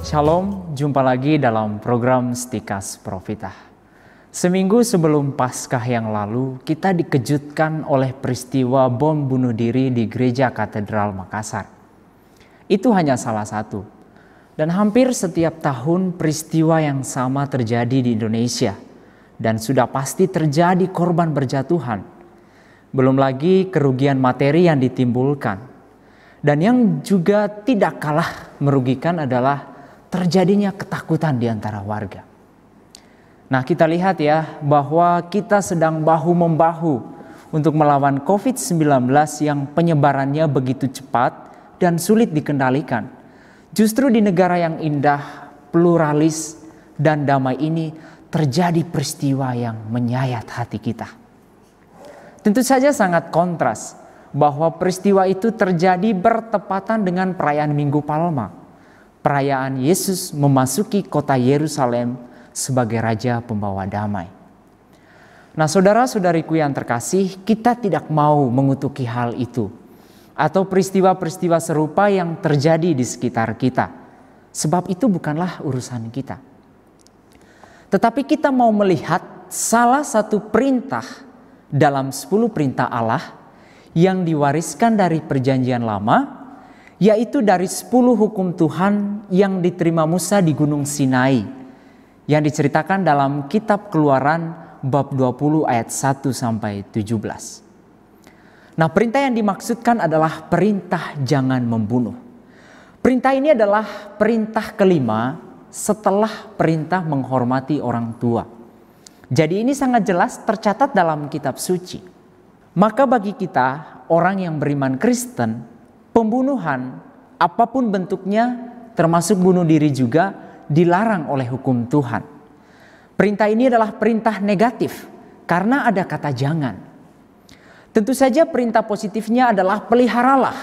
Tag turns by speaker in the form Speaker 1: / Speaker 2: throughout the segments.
Speaker 1: Shalom, jumpa lagi dalam program Stikas Profitah. Seminggu sebelum Paskah yang lalu, kita dikejutkan oleh peristiwa bom bunuh diri di Gereja Katedral Makassar. Itu hanya salah satu. Dan hampir setiap tahun peristiwa yang sama terjadi di Indonesia. Dan sudah pasti terjadi korban berjatuhan. Belum lagi kerugian materi yang ditimbulkan. Dan yang juga tidak kalah merugikan adalah terjadinya ketakutan di antara warga. Nah, kita lihat ya bahwa kita sedang bahu-membahu untuk melawan COVID-19 yang penyebarannya begitu cepat dan sulit dikendalikan. Justru di negara yang indah, pluralis, dan damai ini terjadi peristiwa yang menyayat hati kita. Tentu saja sangat kontras bahwa peristiwa itu terjadi bertepatan dengan perayaan Minggu Palma. Perayaan Yesus memasuki kota Yerusalem sebagai Raja Pembawa Damai. Nah, saudara-saudariku yang terkasih, kita tidak mau mengutuki hal itu atau peristiwa-peristiwa serupa yang terjadi di sekitar kita. Sebab itu bukanlah urusan kita. Tetapi kita mau melihat salah satu perintah dalam 10 perintah Allah yang diwariskan dari Perjanjian Lama, yaitu dari 10 hukum Tuhan yang diterima Musa di Gunung Sinai, yang diceritakan dalam kitab Keluaran bab 20 ayat 1-17. Nah, perintah yang dimaksudkan adalah perintah jangan membunuh. Perintah ini adalah perintah kelima setelah perintah menghormati orang tua. Jadi ini sangat jelas tercatat dalam kitab suci. Maka bagi kita, orang yang beriman Kristen, pembunuhan apapun bentuknya termasuk bunuh diri juga dilarang oleh hukum Tuhan. Perintah ini adalah perintah negatif karena ada kata jangan. Tentu saja perintah positifnya adalah peliharalah,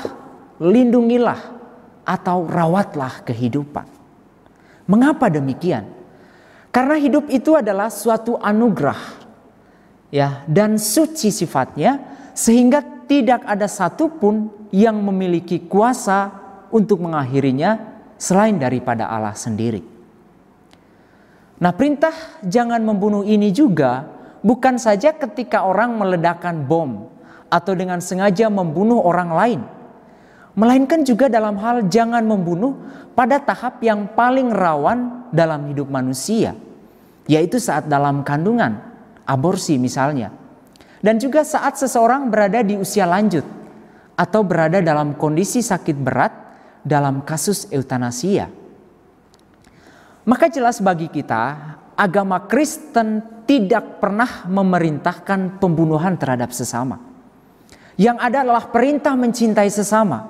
Speaker 1: lindungilah atau rawatlah kehidupan. Mengapa demikian? Karena hidup itu adalah suatu anugerah ya, dan suci sifatnya sehingga tidak ada satupun yang memiliki kuasa untuk mengakhirinya selain daripada Allah sendiri. Nah, perintah jangan membunuh ini juga bukan saja ketika orang meledakkan bom atau dengan sengaja membunuh orang lain. Melainkan juga dalam hal jangan membunuh pada tahap yang paling rawan dalam hidup manusia. Yaitu saat dalam kandungan, aborsi misalnya. Dan juga saat seseorang berada di usia lanjut atau berada dalam kondisi sakit berat dalam kasus eutanasia. Maka jelas bagi kita, agama Kristen tidak pernah memerintahkan pembunuhan terhadap sesama. Yang ada adalah perintah mencintai sesama.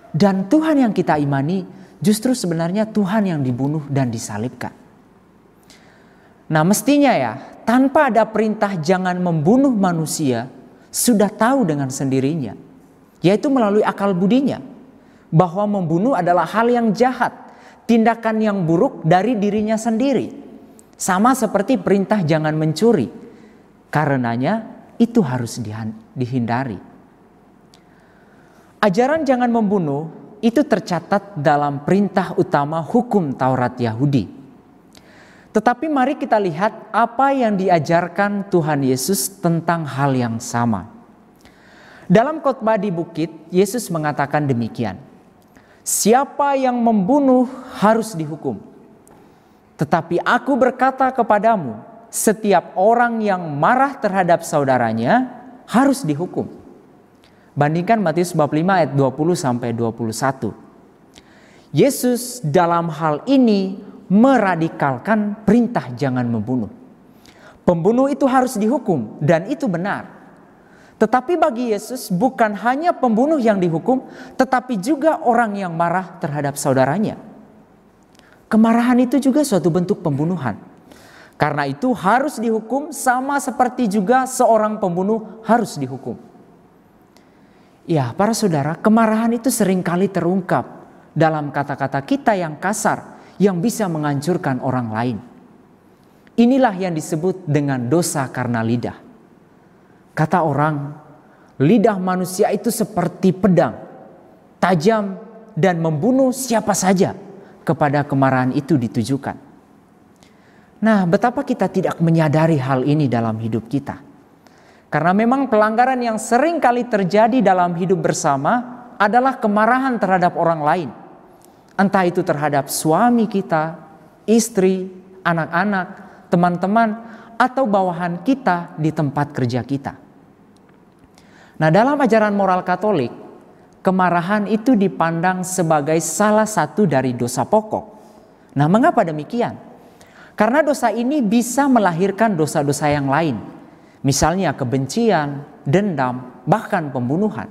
Speaker 1: Dan Tuhan yang kita imani justru sebenarnya Tuhan yang dibunuh dan disalibkan. Nah, mestinya ya, tanpa ada perintah jangan membunuh manusia, sudah tahu dengan sendirinya, yaitu melalui akal budinya, bahwa membunuh adalah hal yang jahat, tindakan yang buruk dari dirinya sendiri. Sama seperti perintah jangan mencuri, karenanya itu harus dihindari. Ajaran jangan membunuh itu tercatat dalam perintah utama hukum Taurat Yahudi. Tetapi mari kita lihat apa yang diajarkan Tuhan Yesus tentang hal yang sama. Dalam khotbah di bukit, Yesus mengatakan demikian. Siapa yang membunuh harus dihukum. Tetapi aku berkata kepadamu, setiap orang yang marah terhadap saudaranya harus dihukum. Bandingkan Matius bab 5 ayat 20-21. Yesus dalam hal ini meradikalkan perintah jangan membunuh. Pembunuh itu harus dihukum dan itu benar. Tetapi bagi Yesus bukan hanya pembunuh yang dihukum, tetapi juga orang yang marah terhadap saudaranya. Kemarahan itu juga suatu bentuk pembunuhan. Karena itu harus dihukum sama seperti juga seorang pembunuh harus dihukum. Ya, para saudara, kemarahan itu seringkali terungkap dalam kata-kata kita yang kasar, yang bisa menghancurkan orang lain. Inilah yang disebut dengan dosa karena lidah. Kata orang, lidah manusia itu seperti pedang, tajam dan membunuh siapa saja kepada kemarahan itu ditujukan. Nah, betapa kita tidak menyadari hal ini dalam hidup kita. Karena memang pelanggaran yang sering kali terjadi dalam hidup bersama adalah kemarahan terhadap orang lain. Entah itu terhadap suami kita, istri, anak-anak, teman-teman, atau bawahan kita di tempat kerja kita. Nah, dalam ajaran moral Katolik, kemarahan itu dipandang sebagai salah satu dari dosa pokok. Nah, mengapa demikian? Karena dosa ini bisa melahirkan dosa-dosa yang lain. Misalnya kebencian, dendam, bahkan pembunuhan.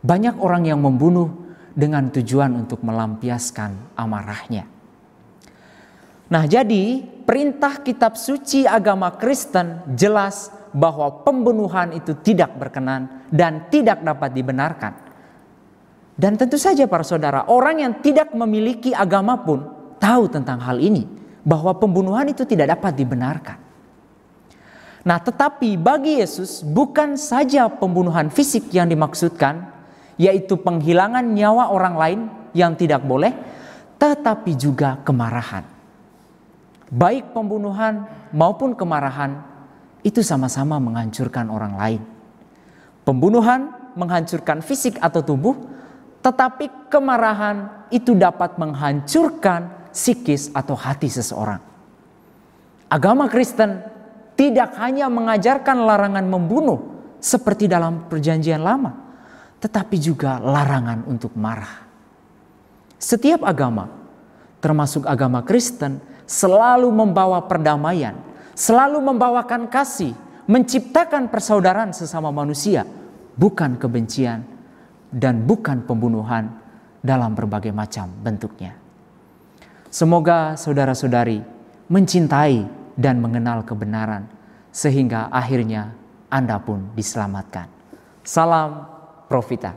Speaker 1: Banyak orang yang membunuh dengan tujuan untuk melampiaskan amarahnya. Nah, jadi perintah kitab suci agama Kristen jelas bahwa pembunuhan itu tidak berkenan dan tidak dapat dibenarkan. Dan tentu saja para saudara, orang yang tidak memiliki agama pun tahu tentang hal ini, bahwa pembunuhan itu tidak dapat dibenarkan. Nah, tetapi bagi Yesus bukan saja pembunuhan fisik yang dimaksudkan, yaitu penghilangan nyawa orang lain yang tidak boleh, tetapi juga kemarahan. Baik pembunuhan maupun kemarahan itu sama-sama menghancurkan orang lain. Pembunuhan menghancurkan fisik atau tubuh, tetapi kemarahan itu dapat menghancurkan psikis atau hati seseorang. Agama Kristen tidak hanya mengajarkan larangan membunuh seperti dalam Perjanjian Lama, tetapi juga larangan untuk marah. Setiap agama, termasuk agama Kristen, selalu membawa perdamaian, selalu membawakan kasih, menciptakan persaudaraan sesama manusia, bukan kebencian dan bukan pembunuhan dalam berbagai macam bentuknya. Semoga saudara-saudari mencintai dan mengenal kebenaran, sehingga akhirnya Anda pun diselamatkan. Salam Profita.